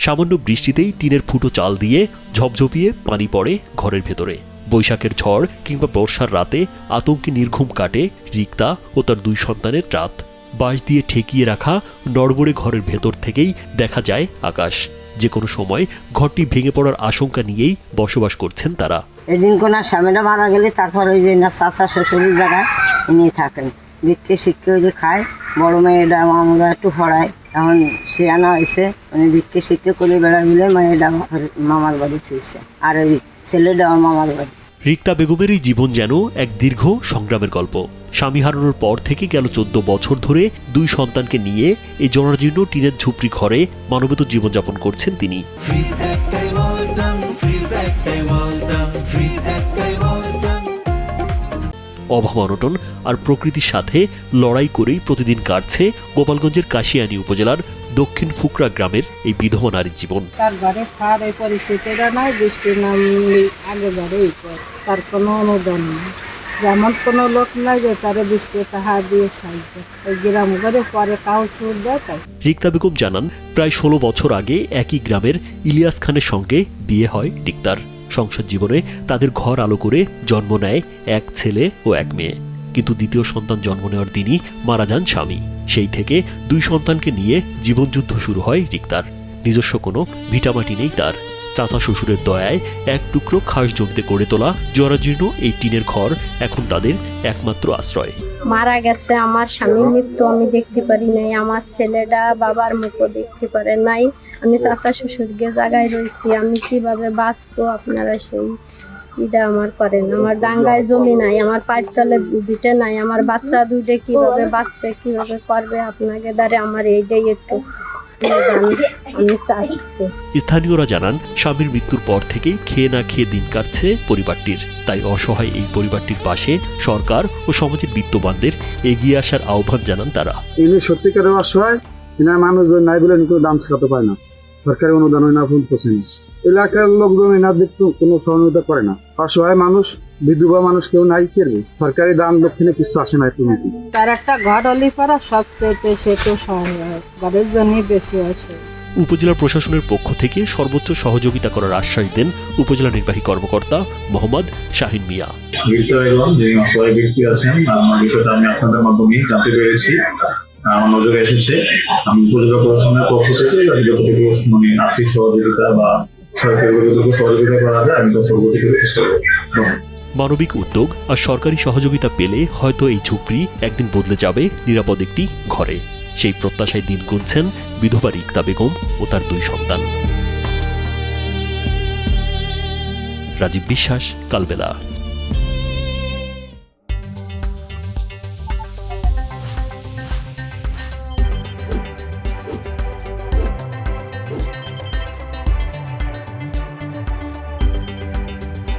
সামান্য বৃষ্টিতেই টিনের ফুটো চাল দিয়ে ঝপঝপিয়ে পানি পড়ে ঘরের ভেতরে। বৈশাখের ঝড় কিংবা বর্ষার রাতে আতঙ্কে নির্ঘুম কাটে রিক্তা ও তার 2 সন্তানের রাত। বাঁশ দিয়ে ঠেকিয়ে রাখা নড়বড়ে ঘরের ভেতর থেকেই দেখা যায় আকাশ। যে কোনো সময় ঘরটি ভেঙে পড়ার আশঙ্কা নিয়েই বসবাস করছেন তারা। এদিন কোনার স্বামীটা মারা গেলে তারপর ওই যে না চাচা শ্বশুরের জায়গায় ইনি থাকেন, ভিক্ষে শিক্ষে ওই যে খায়। বড় মেয়েটা আমরা একটু পড়ায়, এখন সে আনা হয়েছে উনি ভিক্ষে শিক্ষে করে বেড়ায় বলে মেয়েটা মামার বাড়ি ছুঁয়েছে, আর ওই ছেলেটা মামার বাড়ি। রিক্তা বেগমের এই জীবন যেন এক দীর্ঘ সংগ্রামের গল্প। স্বামী হারানোর পর থেকে গেল 14 বছর ধরে 2 সন্তানকে নিয়ে এই জরাজীর্ণ টিনের ঝুপড়ি ঘরে মানবেতর জীবনযাপন করছেন তিনি। অভাব অনটন আর প্রকৃতির সাথে লড়াই করেই প্রতিদিন কাটছে গোপালগঞ্জের কাশিয়ানী উপজেলার দক্ষিণ ফুকরা গ্রামের এই বিধবা নারীর জীবন। তার ঘরে খাওয়ার এই পরিস্থিতিটা নাই, বৃষ্টি নামলে আগে ঘরেই তার কোনো অনুদান নেই, যেমন কোনো লোক নাই যে তারে বৃষ্টি তাহার দিয়ে সাহায্য, ওই গ্রাম ঘরে পরে কাউ সুর দেয়। তাই রিক্তা বেগম জানান, প্রায় 16 বছর আগে একই গ্রামের ইলিয়াস খানের সঙ্গে বিয়ে হয় রিক্তার। সংসার জীবনে তাদের ঘর আলো করে জন্ম নেয় এক ছেলে ও এক মেয়ে। কিন্তু দ্বিতীয় সন্তান জন্ম নেওয়ার দিনই মারা যান স্বামী। সেই থেকে 2 সন্তানকে নিয়ে জীবনযুদ্ধ শুরু হয় রিক্তার। নিজস্ব কোনো ভিটামাটি নেই তার। চাচা শ্বশুরের দয়ায় এক টুকরো খাস জমিতে গড়ে তোলা জরাজীর্ণ এই টিনের ঘর এখন তাদের একমাত্র আশ্রয়। মারা গেছে আমার স্বামীর মৃত্যু আমি দেখতে পারি নাই, আমার ছেলেটা বাবার মুখও দেখতে পারে নাই। আমি চাচা শ্বশুরকে জায়গায় রয়েছি, আমি কিভাবে বাঁচবো আপনারা সেই ইটা আমার করেন। আমার ডাঙ্গায় জমি নাই, আমার পায়ের তলে ভিটে নাই, আমার বাচ্চা দুইটা কিভাবে বাঁচবে কিভাবে করবে, আপনাকে দ্বারা আমার এইটাই একটু স্থানীয়রা জানান, স্বামীর মৃত্যুর পর থেকেই খেয়ে না খেয়ে দিন কাটছে পরিবারটির। তাই অসহায় এই পরিবারটির পাশে সরকার ও সমাজের বিত্তবানদের এগিয়ে আসার আহ্বান জানান তারা। ইনি সত্যিকারের অসহায়, এনার মানুষজন নাই বলে কোনো দান শেখাতে পারে না, সরকারি অনুদান হয় না, ফোন পৌঁছে না, এলাকার লোকজন এনার দেখতে কোনো সহযোগিতা করে না। অসহায় মানুষ, বিধবা মানুষ কেউ নাই, করবে সরকারি দান দক্ষিণে কিছু আসে না। একটু তার একটা ঘর অলি পারা সবচেয়ে সে তো সহায়, ঘরের জন্যই বেশি আসে। উপজেলা প্রশাসনের পক্ষ থেকে সর্বোচ্চ সহযোগিতা করার আশ্বাস দেন উপজেলা নির্বাহী কর্মকর্তা মোহাম্মদ শাহিন মিয়া। যে অসহায় ব্যক্তি আছেন, আমার বিষয়টা আমি আপনাদের মাধ্যমে জানতে পেরেছি, আমার নজরে এসেছে। আমি উপজেলা প্রশাসনের পক্ষ থেকে যতটুকু আর্থিক সহযোগিতা বা সরকারি যতটুকু সহযোগিতা করা যায় আমি তো সর্বোচ্চ চেষ্টা করব। মানবিক উদ্যোগ আর সরকারি সহযোগিতা পেলে হয়তো এই ঝুপড়ি একদিন বদলে যাবে নিরাপদ একটি ঘরে। সেই প্রত্যাশায় দিন গুনছেন বিধবা রিক্তা বেগম ও তার 2 সন্তান। রাজীব বিশ্বাস, কালবেলা।